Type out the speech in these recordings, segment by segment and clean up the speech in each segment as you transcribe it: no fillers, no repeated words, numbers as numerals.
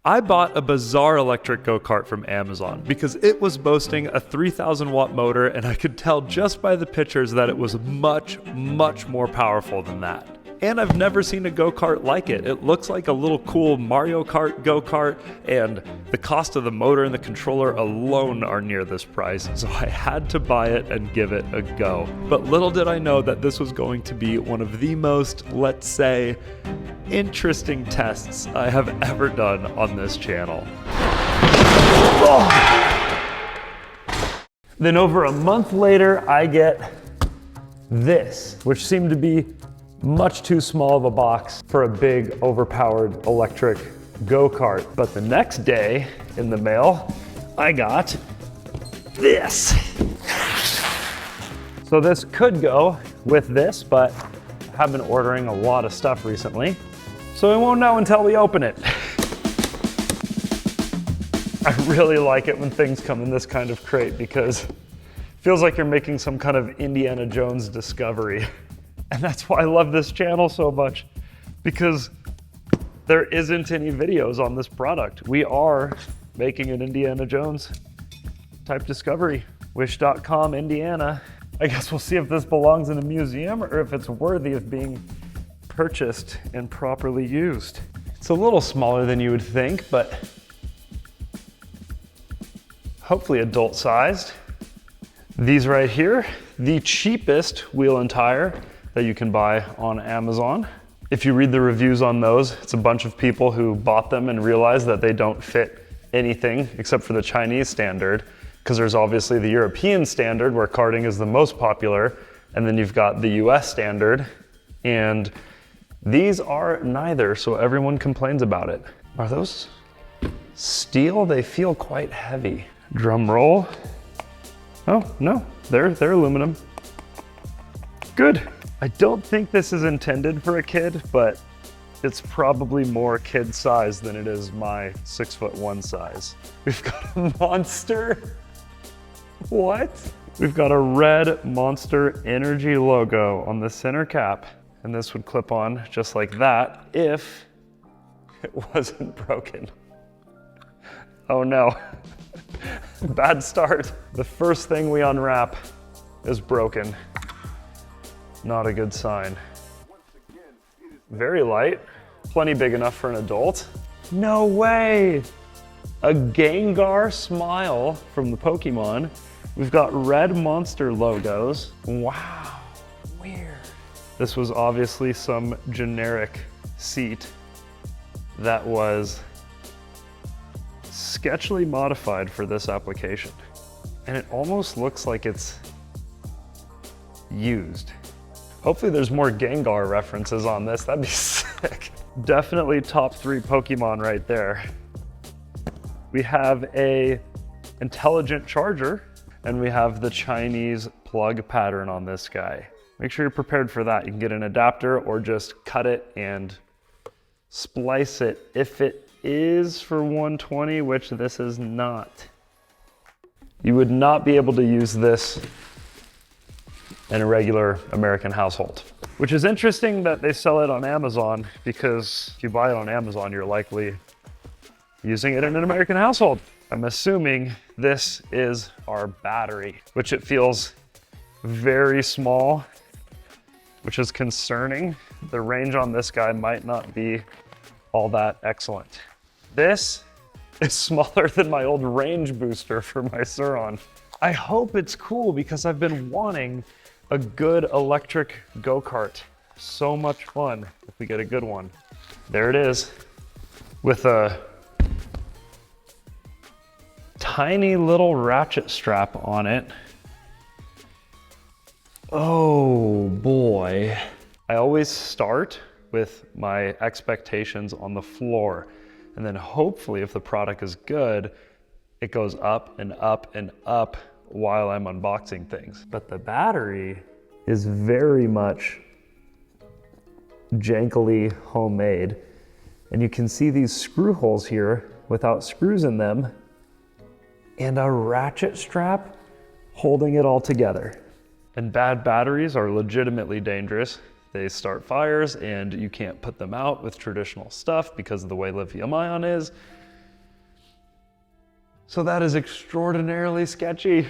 I bought a bizarre electric go-kart from Amazon because it was boasting a 3,000 watt motor, and I could tell just by the pictures that it was much, much more powerful than that. And I've never seen a go-kart like it. It looks like a little cool Mario Kart go-kart, and the cost of the motor and the controller alone are near this price, so I had to buy it and give it a go. But little did I know that this was going to be one of the most, let's say, interesting tests I have ever done on this channel. Oh. Then over a month later, I get this, which seemed to be much too small of a box for a big, overpowered electric go-kart. But the next day in the mail, I got this. So this could go with this, but I have been ordering a lot of stuff recently, so we won't know until we open it. I really like it when things come in this kind of crate because it feels like you're making some kind of Indiana Jones discovery. And that's why I love this channel so much, because there isn't any videos on this product. We are making an Indiana Jones type discovery. Wish.com, Indiana. I guess we'll see if this belongs in a museum or if it's worthy of being purchased and properly used. It's a little smaller than you would think, but hopefully adult sized. These right here, the cheapest wheel and tire that you can buy on Amazon. If you read the reviews on those, it's a bunch of people who bought them and realized that they don't fit anything except for the Chinese standard, because there's obviously the European standard where karting is the most popular, and then you've got the US standard, and these are neither, so everyone complains about it. Are those steel? They feel quite heavy. Drum roll. Oh, no, they're aluminum. Good. I don't think this is intended for a kid, but it's probably more kid size than it is my 6'1" size. We've got a Monster. What? We've got a red Monster Energy logo on the center cap, and this would clip on just like that if it wasn't broken. Oh no. Bad start. The first thing we unwrap is broken. Not a good sign. Very light, plenty big enough for an adult. No way! A Gengar smile from the Pokemon. We've got red Monster logos. Wow, weird. This was obviously some generic seat that was sketchily modified for this application. And it almost looks like it's used. Hopefully there's more Gengar references on this, that'd be sick. Definitely top 3 Pokemon right there. We have a intelligent charger, and we have the Chinese plug pattern on this guy. Make sure you're prepared for that. You can get an adapter or just cut it and splice it if it is for 120, which this is not. You would not be able to use this in a regular American household. Which is interesting that they sell it on Amazon, because if you buy it on Amazon, you're likely using it in an American household. I'm assuming this is our battery, which it feels very small, which is concerning. The range on this guy might not be all that excellent. This is smaller than my old range booster for my Suron. I hope it's cool because I've been wanting a good electric go-kart. So much fun if we get a good one. There it is, with a tiny little ratchet strap on it. Oh boy. I always start with my expectations on the floor, and then hopefully if the product is good, it goes up and up and up while I'm unboxing things. But the battery is very much jankily homemade. And you can see these screw holes here without screws in them, and a ratchet strap holding it all together. And bad batteries are legitimately dangerous. They start fires and you can't put them out with traditional stuff because of the way lithium ion is. So that is extraordinarily sketchy.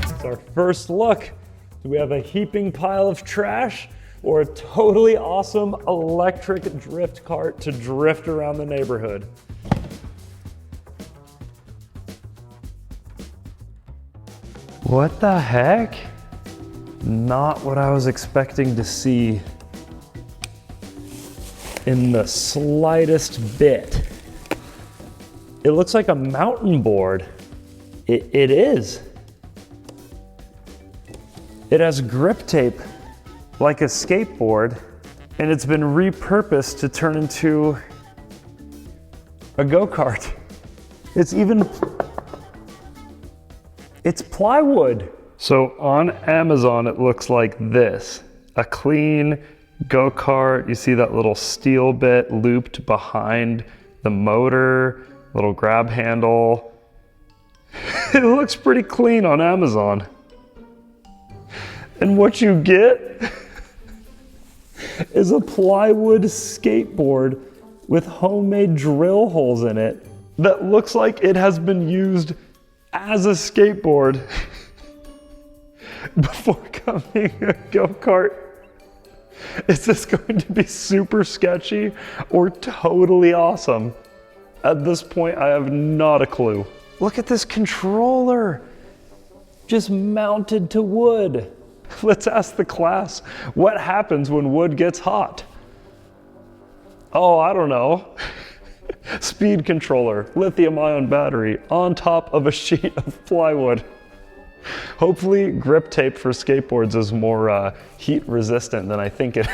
It's our first look. Do we have a heaping pile of trash or a totally awesome electric drift cart to drift around the neighborhood? What the heck? Not what I was expecting to see in the slightest bit. It looks like a mountain board. It is. It has grip tape like a skateboard, and it's been repurposed to turn into a go-kart. It's plywood. So on Amazon, it looks like this. A clean go-kart. You see that little steel bit looped behind the motor, little grab handle. It looks pretty clean on Amazon. And what you get is a plywood skateboard with homemade drill holes in it that looks like it has been used as a skateboard before becoming a go-kart. Is this going to be super sketchy or totally awesome? At this point, I have not a clue. Look at this controller, just mounted to wood. Let's ask the class, what happens when wood gets hot? Oh, I don't know. Speed controller, lithium-ion battery on top of a sheet of plywood. Hopefully grip tape for skateboards is more heat resistant than I think it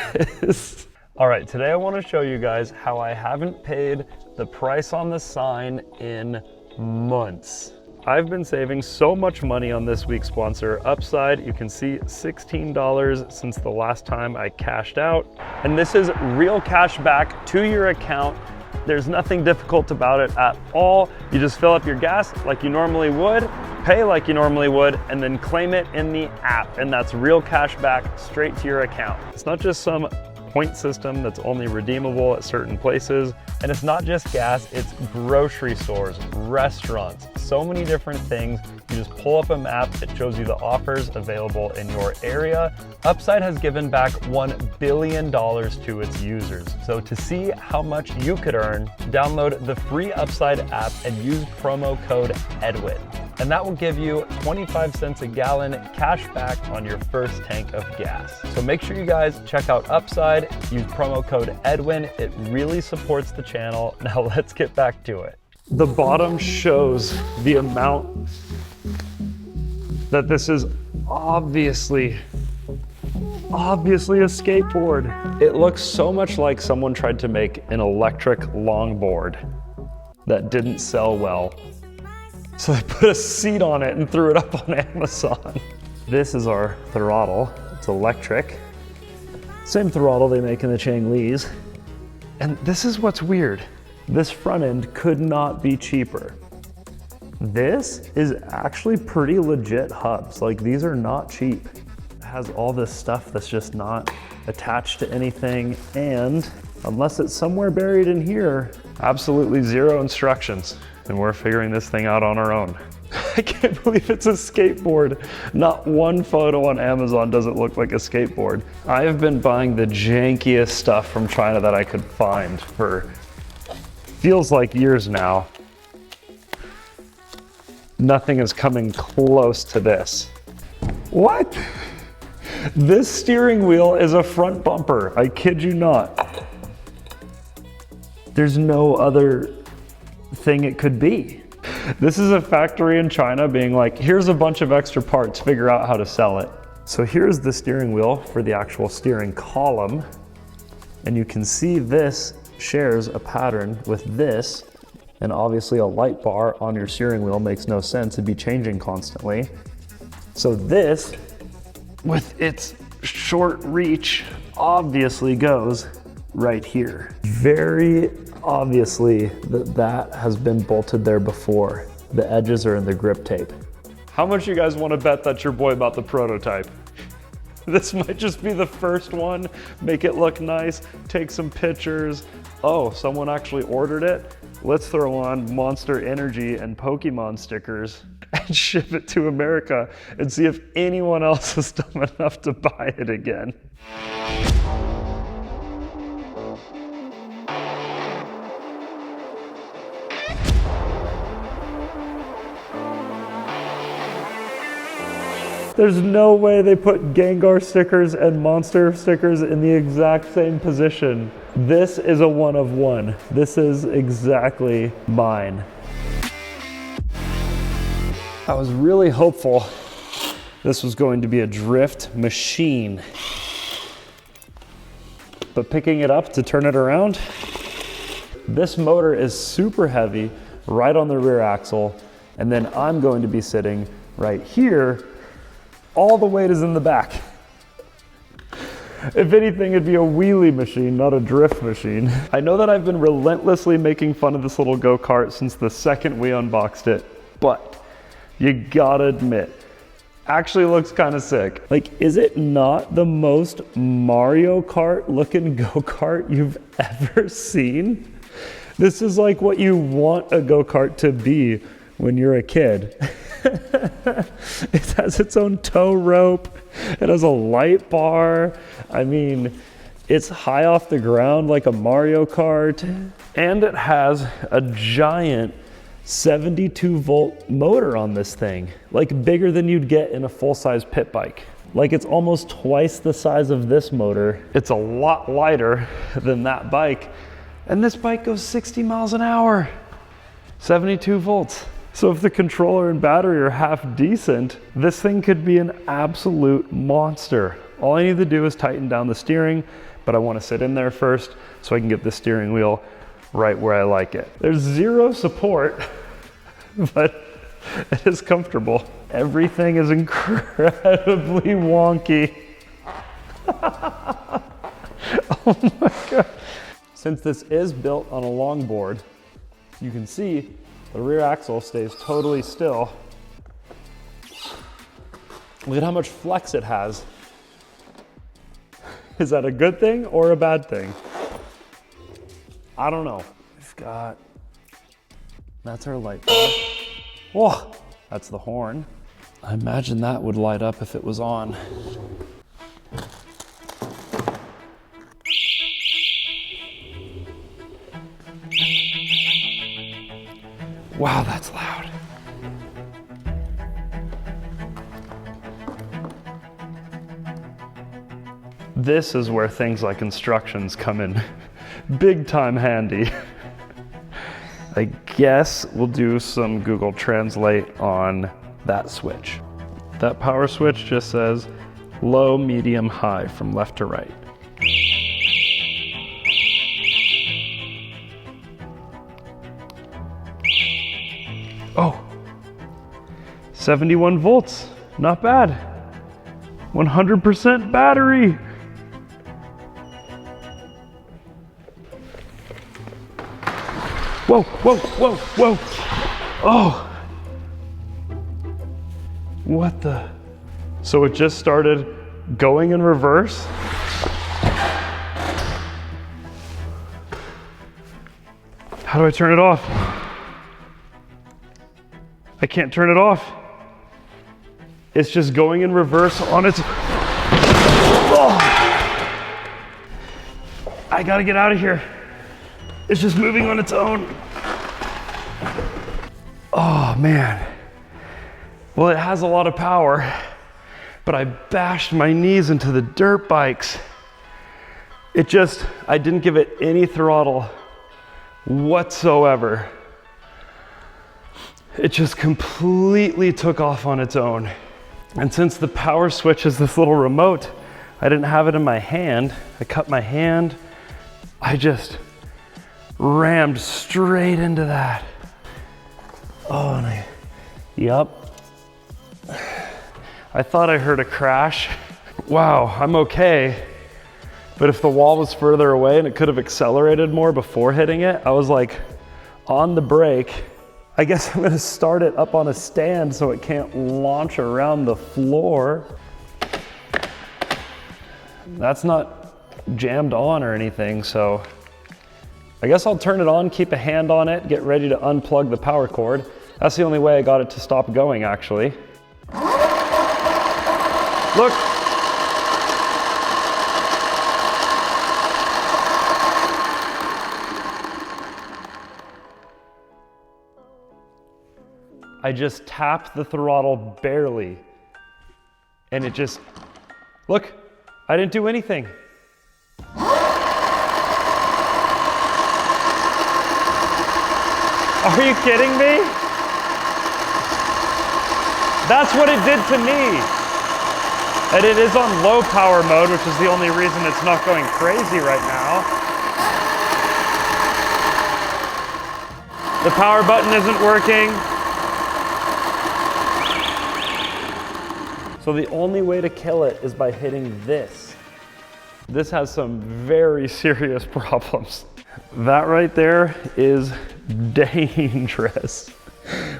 is. All right, today I want to show you guys how I haven't paid the price on the sign in months. I've been saving so much money on this week's sponsor, Upside. You can see $16 since the last time I cashed out. And this is real cash back to your account. There's nothing difficult about it at all. You just fill up your gas like you normally would, pay like you normally would, and then claim it in the app. And that's real cash back straight to your account. It's not just some point system that's only redeemable at certain places. And it's not just gas, it's grocery stores, restaurants, so many different things. You just pull up a map that shows you the offers available in your area. Upside has given back $1 billion to its users. So to see how much you could earn, download the free Upside app and use promo code EDWIN. And that will give you 25 cents a gallon cash back on your first tank of gas. So make sure you guys check out Upside, use promo code EDWIN. It really supports the channel. Now let's get back to it. The bottom shows the amount that this is obviously a skateboard. It looks so much like someone tried to make an electric longboard that didn't sell well. So they put a seat on it and threw it up on Amazon. This is our throttle. It's electric. Same throttle they make in the Chang-Lees. And this is what's weird. This front end could not be cheaper. This is actually pretty legit hubs. Like, these are not cheap. It has all this stuff that's just not attached to anything. And unless it's somewhere buried in here, absolutely zero instructions. And we're figuring this thing out on our own. I can't believe it's a skateboard. Not one photo on Amazon doesn't look like a skateboard. I have been buying the jankiest stuff from China that I could find for feels like years now. Nothing is coming close to this. What? This steering wheel is a front bumper. I kid you not. There's no other thing it could be. This is a factory in China being like, here's a bunch of extra parts, figure out how to sell it. So here's the steering wheel for the actual steering column. And you can see this shares a pattern with this. And obviously a light bar on your steering wheel makes no sense. It'd be changing constantly. So this, with its short reach, obviously goes right here. Very obviously that has been bolted there before. The edges are in the grip tape. How much you guys want to bet that your boy bought the prototype? This might just be the first one. Make it look nice, take some pictures. Oh, someone actually ordered it. let's throw on Monster Energy and Pokemon stickers and ship it to America and see if anyone else is dumb enough to buy it again. There's no way they put Gengar stickers and Monster stickers in the exact same position. This is a one of one. This is exactly mine. I was really hopeful this was going to be a drift machine. But picking it up to turn it around, this motor is super heavy right on the rear axle, and then I'm going to be sitting right here. All the weight is in the back. If anything, it'd be a wheelie machine, not a drift machine. I know that I've been relentlessly making fun of this little go-kart since the second we unboxed it, but you gotta admit, actually looks kind of sick. Like, is it not the most Mario Kart looking go-kart you've ever seen? This is like what you want a go-kart to be when you're a kid. It has its own tow rope. It has a light bar. I mean, it's high off the ground like a Mario Kart. And it has a giant 72 volt motor on this thing, like bigger than you'd get in a full-size pit bike. Like, it's almost twice the size of this motor. It's a lot lighter than that bike. And this bike goes 60 miles an hour, 72 volts. So if the controller and battery are half decent, this thing could be an absolute monster. All I need to do is tighten down the steering, but I want to sit in there first so I can get the steering wheel right where I like it. There's zero support, but it is comfortable. Everything is incredibly wonky. Oh my God. Since this is built on a longboard, you can see the rear axle stays totally still. Look at how much flex it has. Is that a good thing or a bad thing? I don't know. We've got, that's our light bar. Whoa, that's the horn. I imagine that would light up if it was on. Wow, that's loud. This is where things like instructions come in big time handy. I guess we'll do some Google Translate on that switch. That power switch just says low, medium, high from left to right. Oh, 71 volts, not bad. 100% battery. Whoa, whoa, whoa, whoa. Oh, what the? So it just started going in reverse. How do I turn it off? I can't turn it off. It's just going in reverse on its... Oh. I gotta get out of here. It's just moving on its own. Oh man. Well, it has a lot of power, but I bashed my knees into the dirt bikes. I didn't give it any throttle whatsoever. It just completely took off on its own. And since the power switch is this little remote, I didn't have it in my hand. I cut my hand. I just rammed straight into that. Oh, and yep. I thought I heard a crash. Wow, I'm okay. But if the wall was further away and it could have accelerated more before hitting it, I was like on the brake. I guess I'm gonna start it up on a stand so it can't launch around the floor. That's not jammed on or anything, so I guess I'll turn it on, keep a hand on it, get ready to unplug the power cord. That's the only way I got it to stop going, actually. Look. I just tapped the throttle barely, and it just, look, I didn't do anything. Are you kidding me? That's what it did to me. And it is on low power mode, which is the only reason it's not going crazy right now. The power button isn't working. So the only way to kill it is by hitting this. This has some very serious problems. That right there is dangerous.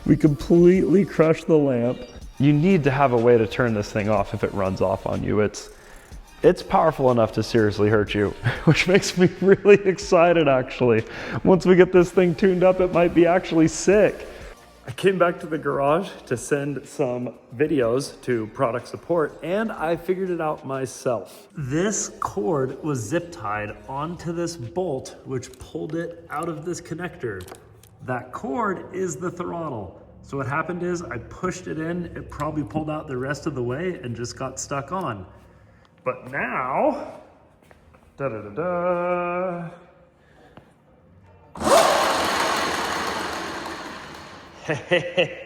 We completely crushed the lamp. You need to have a way to turn this thing off if it runs off on you. It's powerful enough to seriously hurt you, which makes me really excited actually. Once we get this thing tuned up, it might be actually sick. I came back to the garage to send some videos to product support, and I figured it out myself. This cord was zip tied onto this bolt, which pulled it out of this connector. That cord is the throttle. So what happened is I pushed it in, it probably pulled out the rest of the way and just got stuck on. But now, da-da-da-da.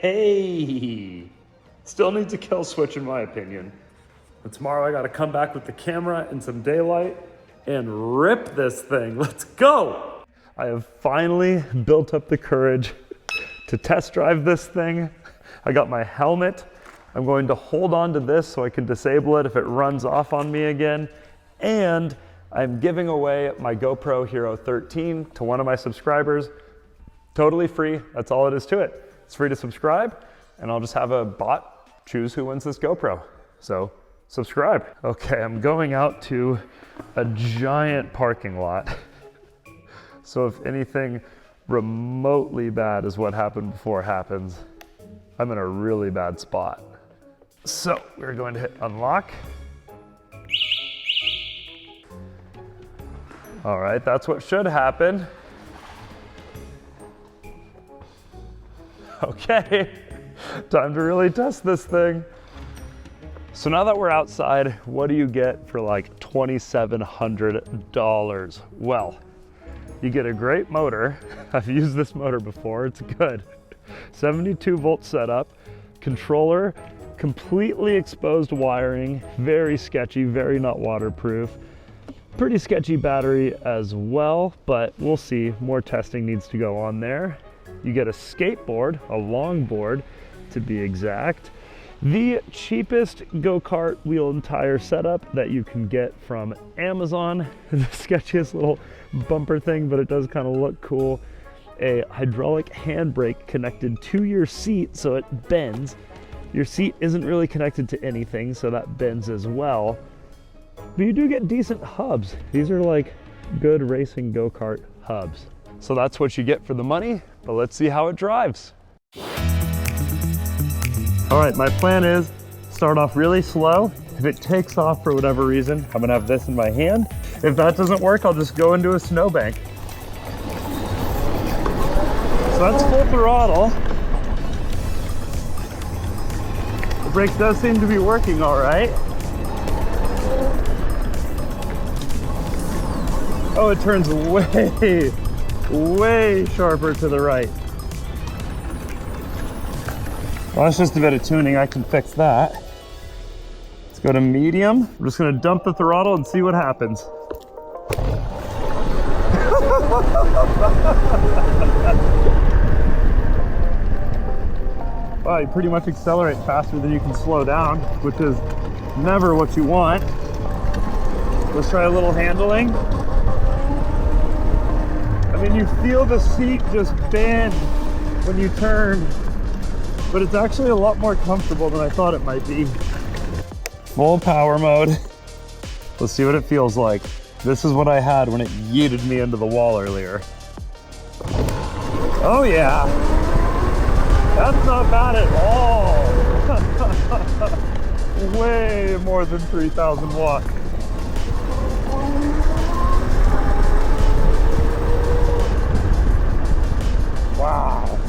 Hey, still needs a kill switch in my opinion. And tomorrow I gotta come back with the camera and some daylight and rip this thing. Let's go. I have finally built up the courage to test drive this thing. I got my helmet. I'm going to hold on to this so I can disable it if it runs off on me again. And I'm giving away my GoPro Hero 13 to one of my subscribers. Totally free, that's all it is to it. It's free to subscribe, and I'll just have a bot choose who wins this GoPro. So, subscribe. Okay, I'm going out to a giant parking lot. So if anything remotely bad is what happened before happens, I'm in a really bad spot. So, we're going to hit unlock. All right, that's what should happen. Okay, time to really test this thing. So now that we're outside, what do you get for like $2,700? Well, you get a great motor. I've used this motor before, it's good. 72 volt setup, controller, completely exposed wiring, very sketchy, very not waterproof. Pretty sketchy battery as well, but we'll see, more testing needs to go on there. You get a skateboard, a longboard to be exact. The cheapest go-kart wheel and tire setup that you can get from Amazon. The sketchiest little bumper thing, but it does kind of look cool. A hydraulic handbrake connected to your seat so it bends. Your seat isn't really connected to anything, so that bends as well. But you do get decent hubs. These are like good racing go-kart hubs. So that's what you get for the money, but let's see how it drives. All right, my plan is start off really slow. If it takes off for whatever reason, I'm gonna have this in my hand. If that doesn't work, I'll just go into a snowbank. So that's full throttle. The brake does seem to be working all right. Oh, it turns way sharper to the right. Well, that's just a bit of tuning. I can fix that. Let's go to medium. I'm just gonna dump the throttle and see what happens. Wow, you pretty much accelerate faster than you can slow down, which is never what you want. Let's try a little handling. I mean, you feel the seat just bend when you turn, but it's actually a lot more comfortable than I thought it might be. Full power mode. Let's see what it feels like. This is what I had when it yeeted me into the wall earlier. Oh yeah, that's not bad at all. Way more than 3,000 watts. Wow.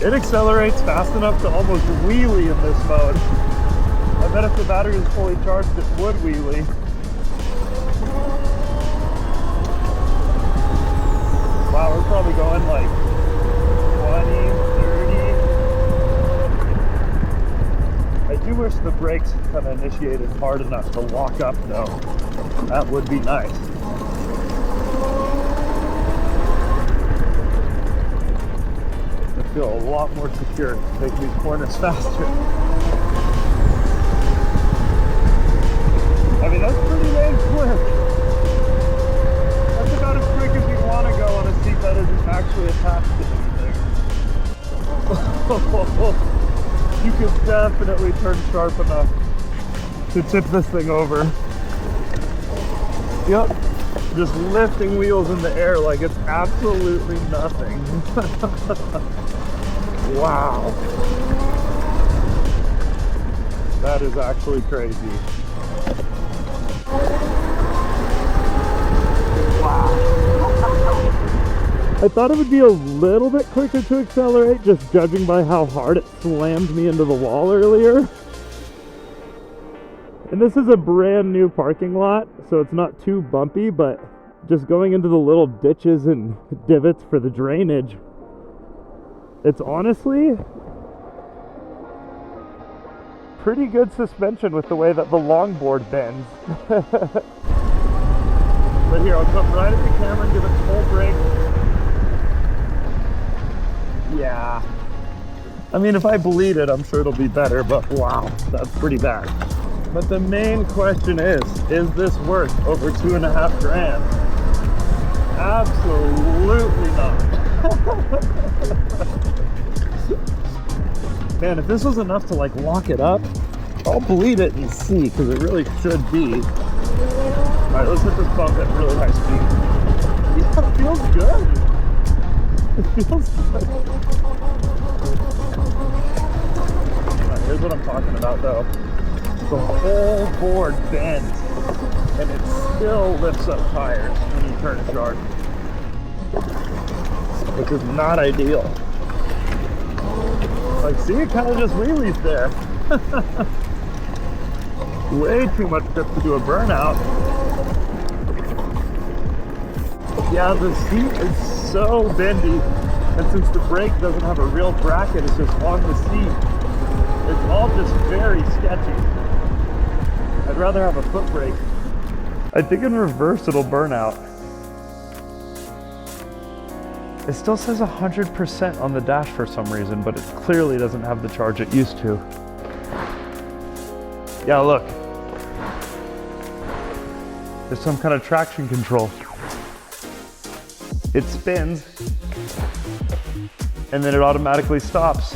It accelerates fast enough to almost wheelie in this mode. I bet if the battery was fully charged, it would wheelie. Wow, we're probably going like 20, 30. I do wish the brakes kind of initiated hard enough to lock up though. That would be nice. I feel a lot more secure to take these corners faster. I mean, that's pretty dang quick. That's about as quick as you want to go on a seat that isn't actually attached to anything. You could definitely turn sharp enough to tip this thing over. Yep. Just lifting wheels in the air like it's absolutely nothing. Wow. That is actually crazy. I thought it would be a little bit quicker to accelerate, just judging by how hard it slammed me into the wall earlier. And this is a brand new parking lot, so it's not too bumpy, but just going into the little ditches and divots for the drainage, it's honestly pretty good suspension with the way that the longboard bends. But here, I'll come right at the camera and give it full brake. Yeah. I mean, if I bleed it, I'm sure it'll be better, but wow, that's pretty bad. But the main question is this worth over 2.5 grand? Absolutely not. Man, if this was enough to like lock it up, I'll bleed it and see, because it really should be. All right, let's hit this bump at really high speed. Yeah, it feels good. It feels good. All right, here's what I'm talking about though. The whole board bends, and it still lifts up tires when you turn it sharp, which is not ideal. Like, see, it kind of just wheelies there. Way too much grip to do a burnout. Yeah, the seat is so bendy, and since the brake doesn't have a real bracket, it's just on the seat. It's all just very sketchy. I'd rather have a foot brake. I think in reverse it'll burn out. It still says 100% on the dash for some reason, but it clearly doesn't have the charge it used to. Yeah, look. There's some kind of traction control. It spins, and then it automatically stops.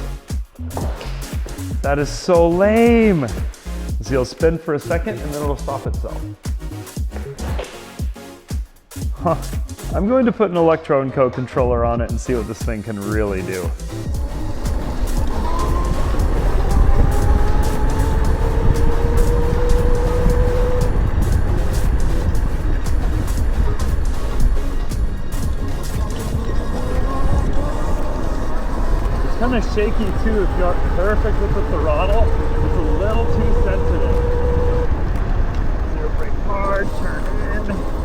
That is so lame. So you'll spin for a second, and then it'll stop itself. Huh. I'm going to put an Electro & Co controller on it and see what this thing can really do. It's kind of shaky too if you aren't perfect with the throttle. It's a little too sensitive. Zero brake hard, turn in.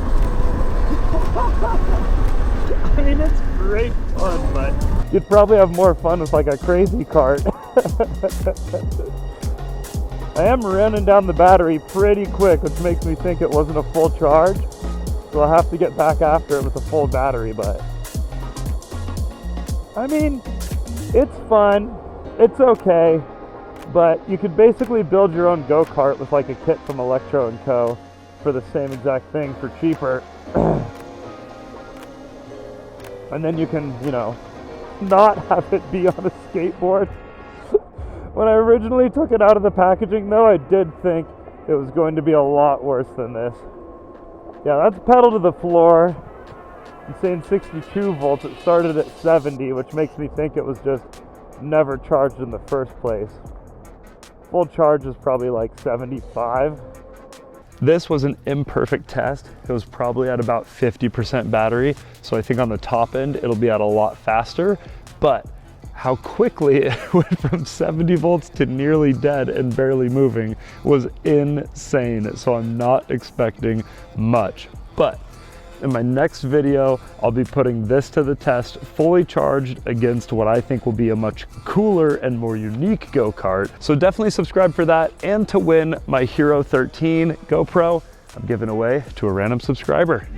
I mean, it's great fun, but you'd probably have more fun with like a crazy cart. I am running down the battery pretty quick, which makes me think it wasn't a full charge. So I'll have to get back after it with a full battery, but I mean, it's fun, it's okay, but you could basically build your own go-kart with like a kit from Electro & Co for the same exact thing for cheaper. And then you can, you know, not have it be on a skateboard. When I originally took it out of the packaging though, I did think it was going to be a lot worse than this. Yeah, that's pedal to the floor. I'm saying 62 volts. It started at 70, which makes me think it was just never charged in the first place. Full charge is probably like 75. This was an imperfect test. It was probably at about 50% battery. So I think on the top end, it'll be at a lot faster, but how quickly it went from 70 volts to nearly dead and barely moving was insane. So I'm not expecting much, but in my next video, I'll be putting this to the test fully charged against what I think will be a much cooler and more unique go-kart. So definitely subscribe for that, and to win my Hero 13 GoPro, I'm giving away to a random subscriber.